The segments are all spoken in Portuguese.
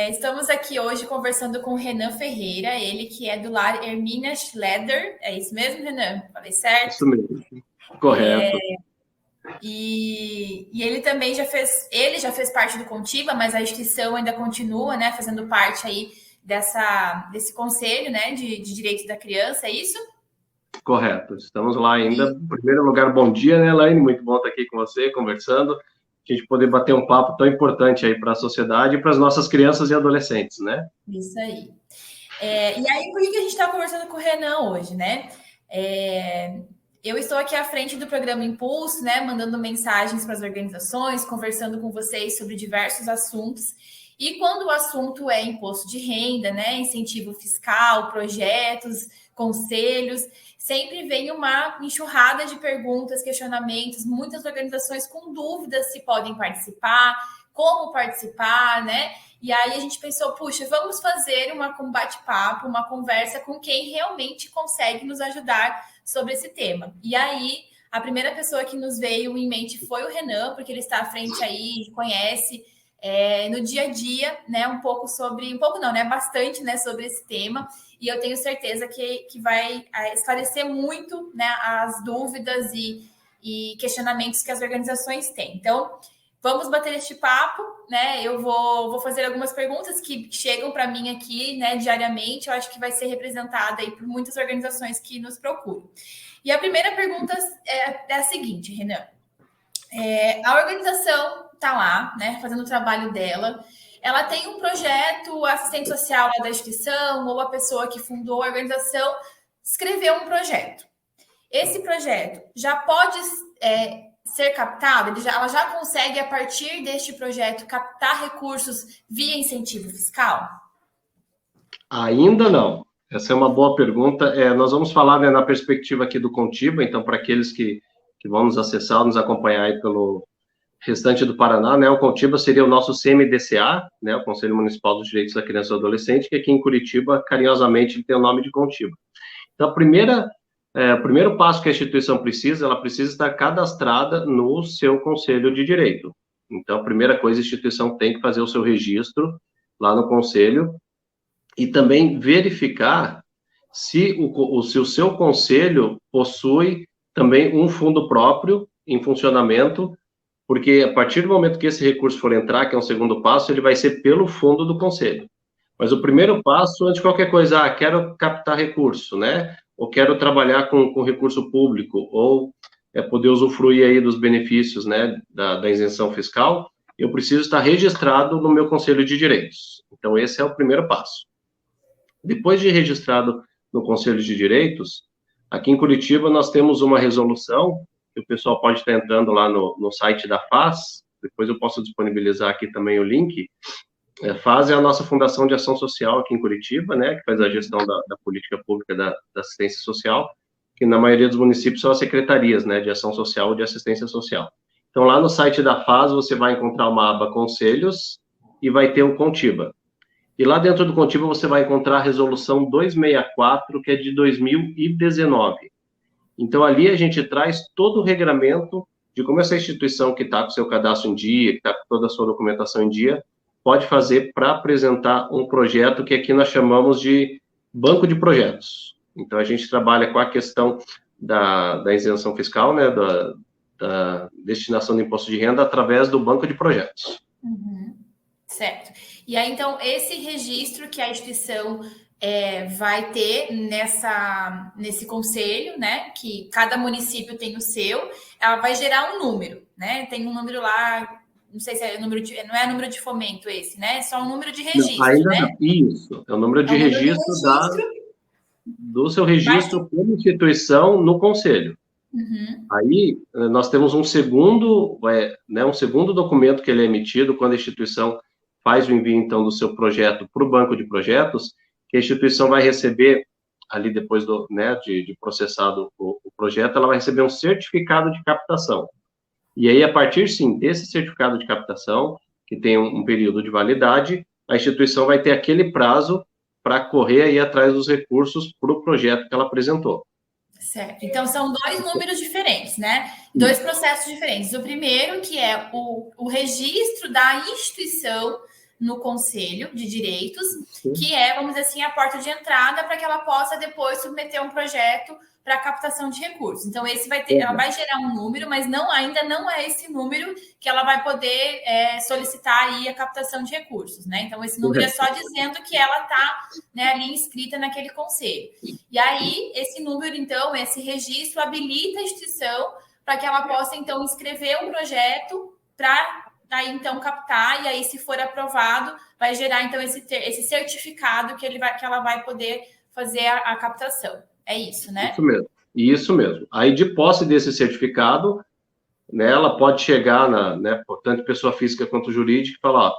Estamos aqui hoje conversando com o Renan Ferreira, ele que é do lar Hermínia Schleder. É isso mesmo, Renan? Falei certo? Isso mesmo, correto. E ele também já fez parte do Contiba, mas a instituição ainda continua, né, fazendo parte aí desse conselho, né, de direitos da criança, é isso? Correto, estamos lá ainda. Em primeiro lugar, bom dia, né, Elaine? Muito bom estar aqui com você, conversando, a gente poder bater um papo tão importante aí para a sociedade e para as nossas crianças e adolescentes, né? Isso aí. E aí, por que a gente está conversando com o Renan hoje, né? Eu estou aqui à frente do programa Impulso, né? Mandando mensagens para as organizações, conversando com vocês sobre diversos assuntos. E quando o assunto é imposto de renda, né? Incentivo fiscal, projetos, conselhos, sempre vem uma enxurrada de perguntas, questionamentos, muitas organizações com dúvidas se podem participar, como participar, né? E aí a gente pensou, puxa, vamos fazer um bate-papo, uma conversa com quem realmente consegue nos ajudar sobre esse tema. E aí, a primeira pessoa que nos veio em mente foi o Renan, porque ele está à frente aí, conhece no dia a dia, né, bastante, né, sobre esse tema. E eu tenho certeza que vai esclarecer muito, né, as dúvidas e questionamentos que as organizações têm. Então, vamos bater este papo, né? Eu vou fazer algumas perguntas que chegam para mim aqui, né, diariamente. Eu acho que vai ser representada aí por muitas organizações que nos procuram. E a primeira pergunta é a seguinte, Renan. A organização está lá, né, fazendo o trabalho dela. Ela tem um projeto, assistente social da instituição ou a pessoa que fundou a organização escreveu um projeto. Esse projeto já pode ser captado? Ela já consegue, a partir deste projeto, captar recursos via incentivo fiscal? Ainda não. Essa é uma boa pergunta. Nós vamos falar, né, na perspectiva aqui do Contiba, então, para aqueles que vão nos acessar, nos acompanhar aí pelo restante do Paraná, né, o Contiba seria o nosso CMDCA, né, o Conselho Municipal dos Direitos da Criança e do Adolescente, que aqui em Curitiba, carinhosamente, tem o nome de Contiba. Então, o primeiro passo que a instituição precisa, ela precisa estar cadastrada no seu Conselho de Direito. Então, a primeira coisa, a instituição tem que fazer o seu registro lá no Conselho e também verificar se o seu Conselho possui também um fundo próprio em funcionamento, porque a partir do momento que esse recurso for entrar, que é um segundo passo, ele vai ser pelo fundo do Conselho. Mas o primeiro passo, antes de qualquer coisa, quero captar recurso, né? Ou quero trabalhar com recurso público, ou poder usufruir aí dos benefícios, né, da isenção fiscal, eu preciso estar registrado no meu Conselho de Direitos. Então, esse é o primeiro passo. Depois de registrado no Conselho de Direitos, aqui em Curitiba nós temos uma resolução, que o pessoal pode estar entrando lá no site da FAS, depois eu posso disponibilizar aqui também o link. FAS é a nossa Fundação de Ação Social aqui em Curitiba, né, que faz a gestão da política pública da assistência social, que na maioria dos municípios são as secretarias, né, de ação social ou de assistência social. Então, lá no site da FAS, você vai encontrar uma aba Conselhos e vai ter o Contiba. E lá dentro do Contiba, você vai encontrar a resolução 264, que é de 2019. Então, ali a gente traz todo o regramento de como essa instituição que está com o seu cadastro em dia, que está com toda a sua documentação em dia, pode fazer para apresentar um projeto que aqui nós chamamos de banco de projetos. Então, a gente trabalha com a questão da isenção fiscal, né, da destinação do imposto de renda através do banco de projetos. Uhum. Certo. E aí, então, esse registro que a instituição vai ter nesse conselho, né, que cada município tem o seu, ela vai gerar um número, né, tem um número lá, não sei se é número não é número de fomento esse, né, é só um número de registro, não, ainda né? Não. Isso, é o número de registro do seu registro como instituição no conselho. Uhum. Aí, nós temos um segundo documento que ele é emitido quando a instituição faz o envio, então, do seu projeto para o banco de projetos, que a instituição vai receber, ali depois de processado o projeto, ela vai receber um certificado de captação. E aí, a partir, sim, desse certificado de captação, que tem um período de validade, a instituição vai ter aquele prazo para correr aí atrás dos recursos para o projeto que ela apresentou. Certo. Então, são dois números diferentes, né? Dois processos diferentes. O primeiro, que é o registro da instituição no Conselho de Direitos, que é, vamos dizer assim, a porta de entrada para que ela possa depois submeter um projeto para captação de recursos. Então, ela vai gerar um número, mas ainda não é esse número que ela vai poder solicitar aí a captação de recursos, né? Então, esse número é só dizendo que ela está, né, ali inscrita naquele conselho. E aí, esse número, então, esse registro habilita a instituição para que ela possa, então, inscrever um projeto para aí, então, captar, e aí, se for aprovado, vai gerar, então, esse certificado que ela vai poder fazer a captação. É isso, né? Isso mesmo. Aí, de posse desse certificado, né, ela pode chegar né, tanto pessoa física quanto jurídica e falar, ó,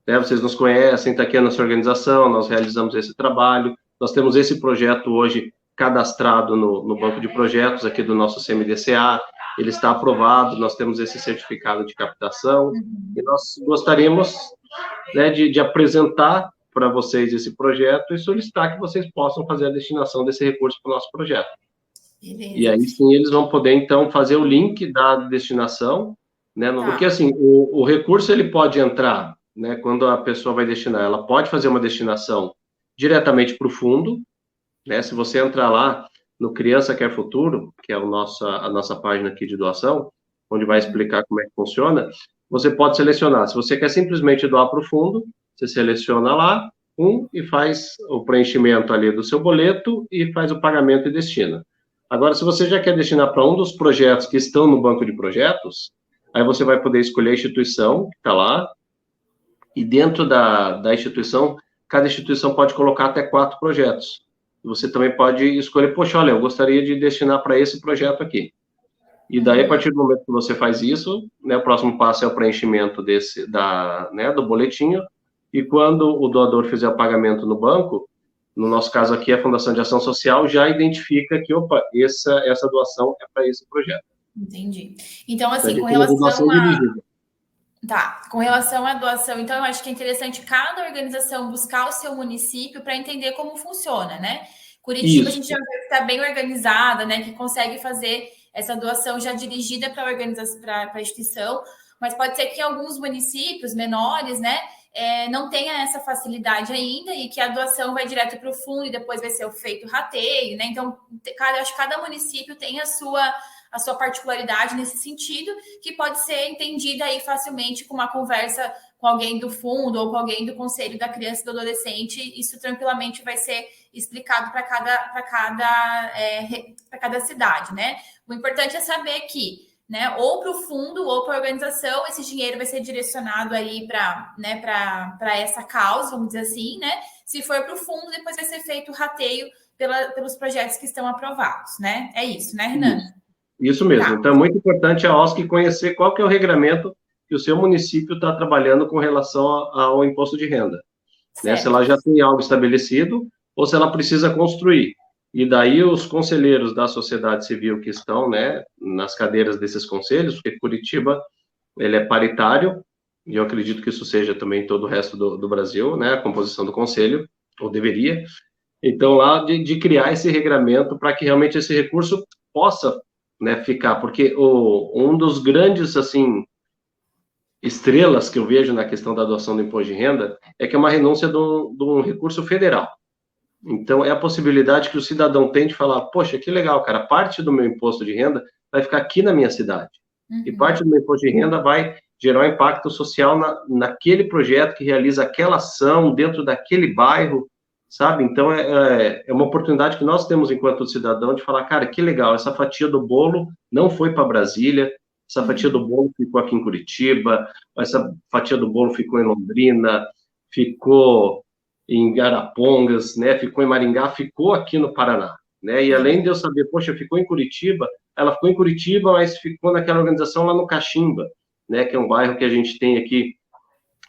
né, vocês nos conhecem, está aqui a nossa organização, nós realizamos esse trabalho, nós temos esse projeto hoje cadastrado no banco de projetos aqui do nosso CMDCA, ele está aprovado, nós temos esse certificado de captação, e nós gostaríamos, né, de apresentar para vocês esse projeto e solicitar que vocês possam fazer a destinação desse recurso para o nosso projeto. Beleza. E aí sim eles vão poder, então, fazer o link da destinação, né, porque assim, o recurso ele pode entrar, né, quando a pessoa vai destinar, ela pode fazer uma destinação diretamente para o fundo, né, se você entrar lá no Criança Quer Futuro, que é a nossa página aqui de doação, onde vai explicar como é que funciona, você pode selecionar, se você quer simplesmente doar para o fundo, você seleciona lá, e faz o preenchimento ali do seu boleto e faz o pagamento e destina. Agora, se você já quer destinar para um dos projetos que estão no banco de projetos, aí você vai poder escolher a instituição que está lá, e dentro da instituição, cada instituição pode colocar até 4 projetos. Você também pode escolher, poxa, olha, eu gostaria de destinar para esse projeto aqui. E daí, a partir do momento que você faz isso, né, o próximo passo é o preenchimento do boletinho, e quando o doador fizer o pagamento no banco, no nosso caso aqui, a Fundação de Ação Social já identifica que, opa, essa doação é para esse projeto. Entendi. Então, assim, com relação com relação à doação, então, eu acho que é interessante cada organização buscar o seu município para entender como funciona, né? Curitiba, a gente já vê que está bem organizada, né? Que consegue fazer essa doação já dirigida para a instituição, mas pode ser que alguns municípios menores, né, não tenha essa facilidade ainda e que a doação vai direto para o fundo e depois vai ser feito rateio, né? Então, acho que cada município tem a sua particularidade nesse sentido, que pode ser entendida aí facilmente com uma conversa com alguém do fundo ou com alguém do Conselho da Criança e do Adolescente. Isso tranquilamente vai ser explicado para cada cidade, né? O importante é saber que, né, ou para o fundo ou para a organização, esse dinheiro vai ser direcionado aí para essa causa, vamos dizer assim, né? Se for para o fundo, depois vai ser feito o rateio pelos projetos que estão aprovados, né? É isso, né, Renan? Isso mesmo. Então, é muito importante a OSC conhecer qual que é o regramento que o seu município está trabalhando com relação ao imposto de renda. Né? Se ela já tem algo estabelecido ou se ela precisa construir. E daí os conselheiros da sociedade civil que estão, né, nas cadeiras desses conselhos, porque Curitiba ele é paritário, e eu acredito que isso seja também em todo o resto do Brasil, né, a composição do conselho, ou deveria. Então, lá de criar esse regramento para que realmente esse recurso possa, né, ficar, porque um dos grandes, assim, estrelas que eu vejo na questão da adoção do imposto de renda é que é uma renúncia de um recurso federal. Então, é a possibilidade que o cidadão tem de falar, poxa, que legal, cara, parte do meu imposto de renda vai ficar aqui na minha cidade. E parte do meu imposto de renda vai gerar um impacto social naquele projeto que realiza aquela ação dentro daquele bairro, sabe? Então, é uma oportunidade que nós temos enquanto cidadão de falar, cara, que legal, essa fatia do bolo não foi para Brasília, essa fatia do bolo ficou aqui em Curitiba, essa fatia do bolo ficou em Londrina, ficou em Arapongas, né, ficou em Maringá, ficou aqui no Paraná, né, e além de eu saber, poxa, ficou em Curitiba, ela ficou em Curitiba, mas ficou naquela organização lá no Caximba, né, que é um bairro que a gente tem aqui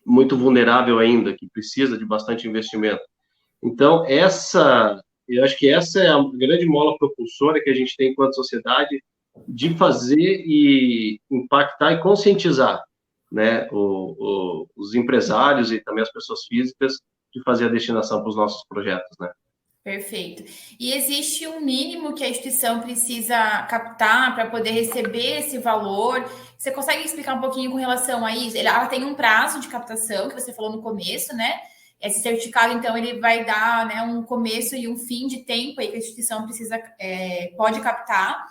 muito vulnerável ainda, que precisa de bastante investimento. Então, eu acho que essa é a grande mola propulsora que a gente tem enquanto sociedade de fazer e impactar e conscientizar, né, os empresários e também as pessoas físicas de fazer a destinação para os nossos projetos, né? Perfeito. E existe um mínimo que a instituição precisa captar para poder receber esse valor? Você consegue explicar um pouquinho com relação a isso? Ela tem um prazo de captação, que você falou no começo, né? Esse certificado, então, ele vai dar, né, um começo e um fim de tempo aí que a instituição precisa, pode captar.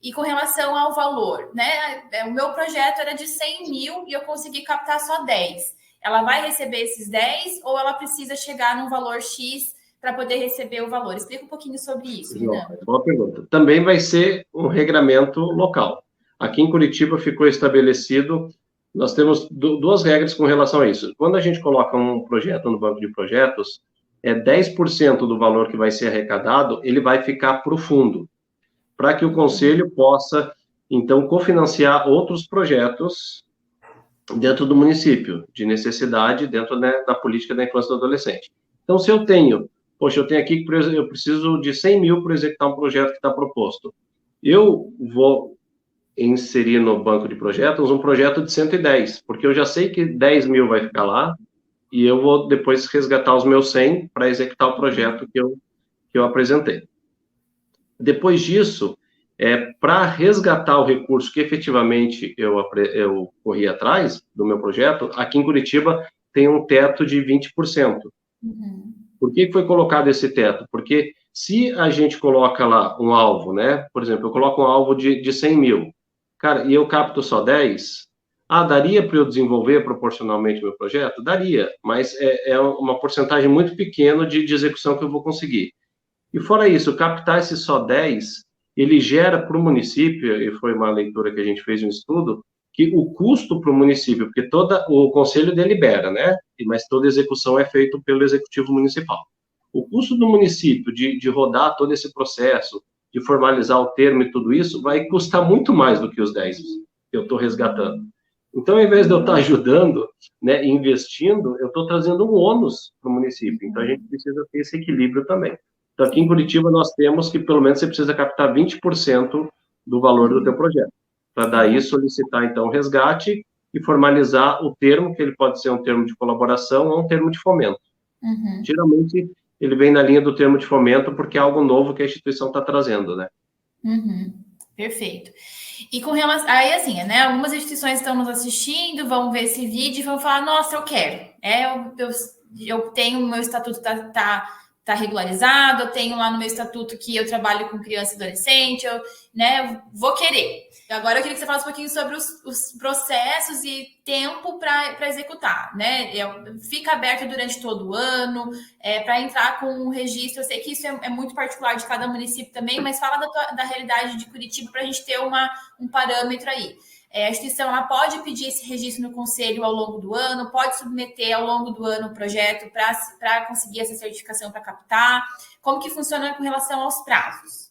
E com relação ao valor, né? O meu projeto era de 100 mil e eu consegui captar só 10. Ela vai receber esses 10 ou ela precisa chegar num valor X para poder receber o valor? Explica um pouquinho sobre isso, Renan. Boa pergunta. Também vai ser um regramento local. Aqui em Curitiba ficou estabelecido, nós temos duas regras com relação a isso. Quando a gente coloca um projeto no banco de projetos, 10% do valor que vai ser arrecadado, ele vai ficar para o fundo, para que o conselho possa, então, cofinanciar outros projetos dentro do município, de necessidade, dentro, né, da política da infância e do adolescente. Então, se eu tenho aqui que eu preciso de 100 mil para executar um projeto que está proposto, eu vou inserir no banco de projetos um projeto de 110, porque eu já sei que 10 mil vai ficar lá, e eu vou depois resgatar os meus 100 para executar o projeto que eu apresentei. Depois disso, para resgatar o recurso que efetivamente eu corri atrás do meu projeto, aqui em Curitiba tem um teto de 20%. Uhum. Por que foi colocado esse teto? Porque se a gente coloca lá um alvo, né? Por exemplo, eu coloco um alvo de 100 mil, cara, e eu capto só 10, daria para eu desenvolver proporcionalmente meu projeto? Daria, mas é uma porcentagem muito pequena de execução que eu vou conseguir. E fora isso, captar esse só 10, ele gera para o município, e foi uma leitura que a gente fez um estudo, que o custo para o município, porque o conselho delibera, né? Mas toda execução é feita pelo executivo municipal. O custo do município de rodar todo esse processo, de formalizar o termo e tudo isso, vai custar muito mais do que os 10 que eu estou resgatando. Então, ao invés de eu estar ajudando, né, investindo, eu estou trazendo um ônus para o município. Então, a gente precisa ter esse equilíbrio também. Então, aqui em Curitiba, nós temos que, pelo menos, você precisa captar 20% do valor do teu projeto, para daí solicitar, então, o resgate e formalizar o termo, que ele pode ser um termo de colaboração ou um termo de fomento. Uhum. Geralmente, ele vem na linha do termo de fomento, porque é algo novo que a instituição está trazendo, né? Uhum. Perfeito. E com relação... Aí, assim, né? Algumas instituições estão nos assistindo, vão ver esse vídeo e vão falar, nossa, eu quero. Eu tenho, meu estatuto tá regularizado, eu tenho lá no meu estatuto que eu trabalho com criança e adolescente, eu vou querer. Agora eu queria que você falasse um pouquinho sobre os processos e tempo para executar, né? Fica aberto durante todo o ano, para entrar com um registro. Eu sei que isso é muito particular de cada município também, mas fala da realidade de Curitiba para a gente ter um parâmetro aí. A instituição ela pode pedir esse registro no conselho ao longo do ano, pode submeter ao longo do ano o projeto para conseguir essa certificação para captar. Como que funciona com relação aos prazos?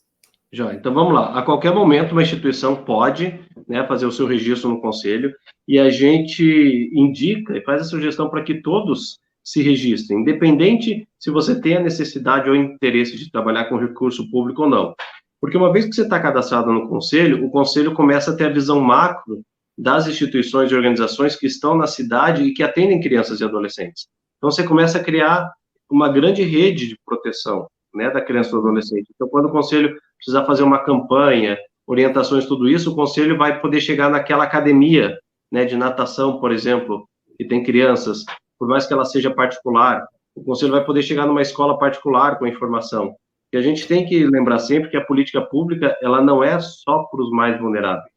Já, então vamos lá. A qualquer momento, uma instituição pode, né, fazer o seu registro no conselho e a gente indica e faz a sugestão para que todos se registrem, independente se você tem a necessidade ou interesse de trabalhar com recurso público ou não. Porque uma vez que você está cadastrado no conselho, o conselho começa a ter a visão macro das instituições e organizações que estão na cidade e que atendem crianças e adolescentes. Então, você começa a criar uma grande rede de proteção, né, da criança e do adolescente. Então, quando o conselho precisar fazer uma campanha, orientações, tudo isso, o conselho vai poder chegar naquela academia, né, de natação, por exemplo, que tem crianças, por mais que ela seja particular, o conselho vai poder chegar numa escola particular com a informação. E a gente tem que lembrar sempre que a política pública, ela não é só para os mais vulneráveis,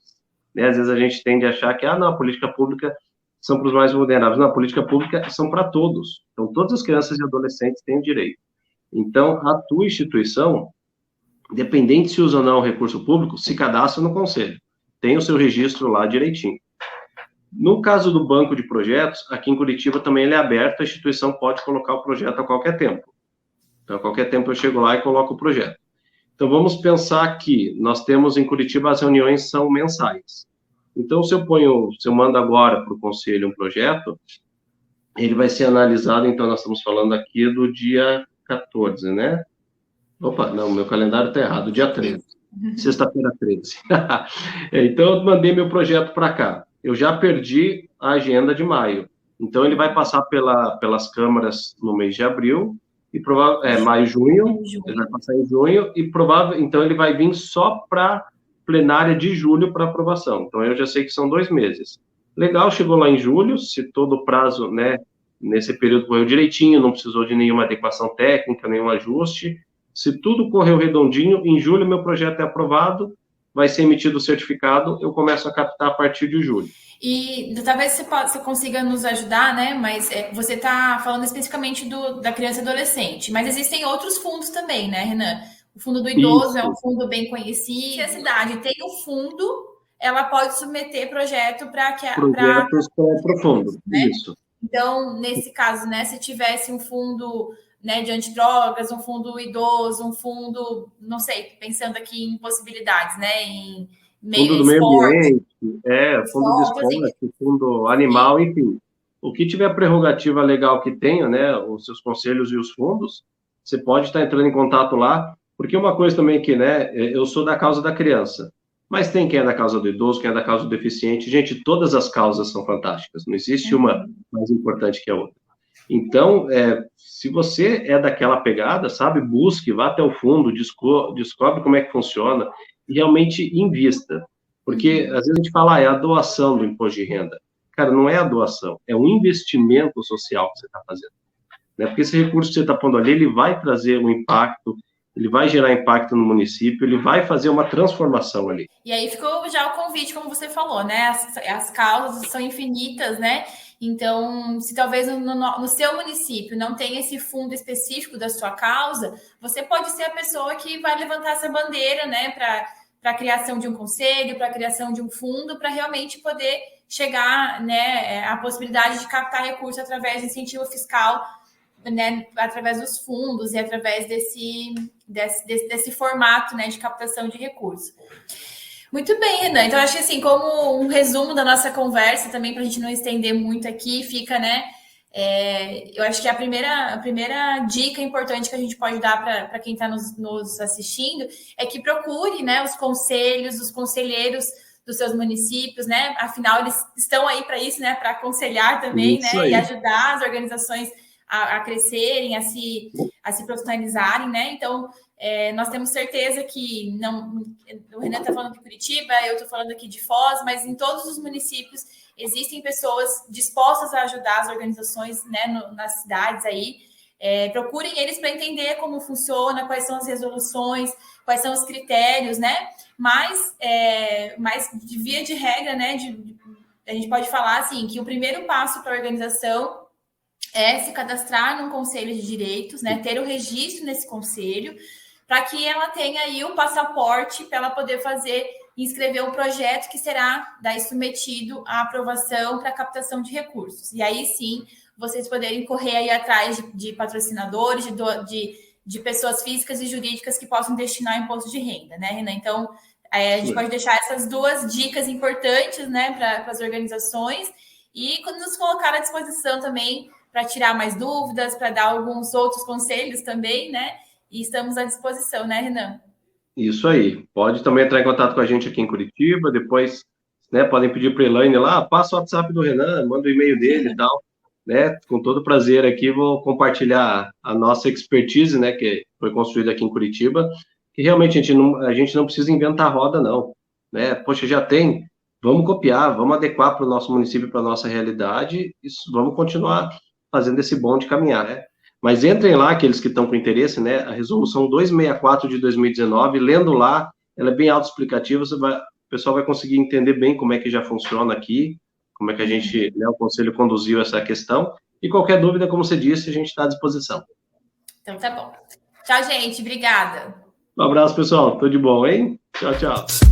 né? Às vezes a gente tende a achar que, não, a política pública são para os mais vulneráveis. Não, a política pública são para todos. Então, todas as crianças e adolescentes têm direito. Então, a tua instituição, independente se usa ou não o recurso público, se cadastra no conselho. Tem o seu registro lá direitinho. No caso do banco de projetos, aqui em Curitiba também ele é aberto, a instituição pode colocar o projeto a qualquer tempo. Então, a qualquer tempo eu chego lá e coloco o projeto. Então, vamos pensar que nós temos em Curitiba, as reuniões são mensais. Então, se eu mando agora para o conselho um projeto, ele vai ser analisado, então, nós estamos falando aqui do dia 14, né? Opa, não, meu calendário está errado, dia 13. Sexta-feira 13. Então, eu mandei meu projeto para cá. Eu já perdi a agenda de maio. Então, ele vai passar pelas câmaras no mês de abril, maio, junho, ele vai passar em junho, e então ele vai vir só para plenária de julho para aprovação. Então eu já sei que são 2 meses. Legal, chegou lá em julho, se todo o prazo, né, nesse período correu direitinho, não precisou de nenhuma adequação técnica, nenhum ajuste. Se tudo correu redondinho, em julho meu projeto é aprovado, vai ser emitido o certificado, eu começo a captar a partir de julho. E talvez você consiga nos ajudar, né? Mas você está falando especificamente da criança e adolescente, mas existem outros fundos também, né, Renan? O fundo do idoso é um fundo bem conhecido. Se a cidade tem um fundo, ela pode submeter projeto para projetos para fundo, né? Isso. Então, nesse caso, né, se tivesse um fundo, né, de antidrogas, um fundo idoso, um fundo, não sei, pensando aqui em possibilidades, né, em fundo do meio ambiente, fundo de esporte, fundo animal, enfim. O que tiver prerrogativa legal que tenha, né, os seus conselhos e os fundos, você pode estar entrando em contato lá, porque uma coisa também que, né, eu sou da causa da criança, mas tem quem é da causa do idoso, quem é da causa do deficiente. Gente, todas as causas são fantásticas, não existe uma mais importante que a outra. Então, se você é daquela pegada, sabe, busque, vá até o fundo, descobre como é que funciona e realmente invista. Porque, às vezes, a gente fala, é a doação do imposto de renda. Cara, não é a doação, é um investimento social que você está fazendo. Né? Porque esse recurso que você está pondo ali, ele vai trazer um impacto, ele vai gerar impacto no município, ele vai fazer uma transformação ali. E aí ficou já o convite, como você falou, né? As causas são infinitas, né? Então, se talvez no seu município não tenha esse fundo específico da sua causa, você pode ser a pessoa que vai levantar essa bandeira, né? Para a criação de um conselho, para a criação de um fundo, para realmente poder chegar, né, à possibilidade de captar recursos através de incentivo fiscal, né, através dos fundos e através desse formato, né, de captação de recursos. Muito bem, Renan. Então, acho que assim, como um resumo da nossa conversa, também para a gente não estender muito aqui, fica, né? Eu acho que a primeira dica importante que a gente pode dar para quem está nos assistindo é que procure, né, os conselhos, os conselheiros dos seus municípios, né? Afinal, eles estão aí para isso, né? Para aconselhar também, Isso né? aí. E ajudar as organizações a crescerem, a se profissionalizarem, né? Então, nós temos certeza que o Renan está falando de Curitiba, eu estou falando aqui de Foz, mas em todos os municípios existem pessoas dispostas a ajudar as organizações, né, nas cidades aí. Procurem eles para entender como funciona, quais são as resoluções, quais são os critérios, né? Mas de via de regra, né? A gente pode falar assim que o primeiro passo para a organização é se cadastrar num conselho de direitos, né? Ter o registro nesse conselho, para que ela tenha aí o passaporte para ela poder inscrever um projeto que será daí submetido à aprovação para captação de recursos. E aí sim, vocês poderem correr aí atrás de patrocinadores, de pessoas físicas e jurídicas que possam destinar imposto de renda, né, Renan? Então, a gente pode deixar essas 2 dicas importantes, né, para as organizações e nos colocar à disposição também para tirar mais dúvidas, para dar alguns outros conselhos também, né? E estamos à disposição, né, Renan? Isso aí. Pode também entrar em contato com a gente aqui em Curitiba, depois, né, podem pedir para a Elaine lá, passa o WhatsApp do Renan, manda o e-mail dele e tal, né? Com todo prazer aqui vou compartilhar a nossa expertise, né, que foi construída aqui em Curitiba, que realmente a gente não precisa inventar a roda, não, né? Poxa, já tem, vamos copiar, vamos adequar para o nosso município, para a nossa realidade, vamos continuar fazendo esse bonde caminhar, né? Mas entrem lá, aqueles que estão com interesse, né? A resolução 264 de 2019, lendo lá, ela é bem autoexplicativa, o pessoal vai conseguir entender bem como é que já funciona aqui, como é que a gente, né, o Conselho conduziu essa questão, e qualquer dúvida, como você disse, a gente está à disposição. Então tá bom. Tchau, gente. Obrigada. Um abraço, pessoal. Tudo de bom, hein? Tchau, tchau.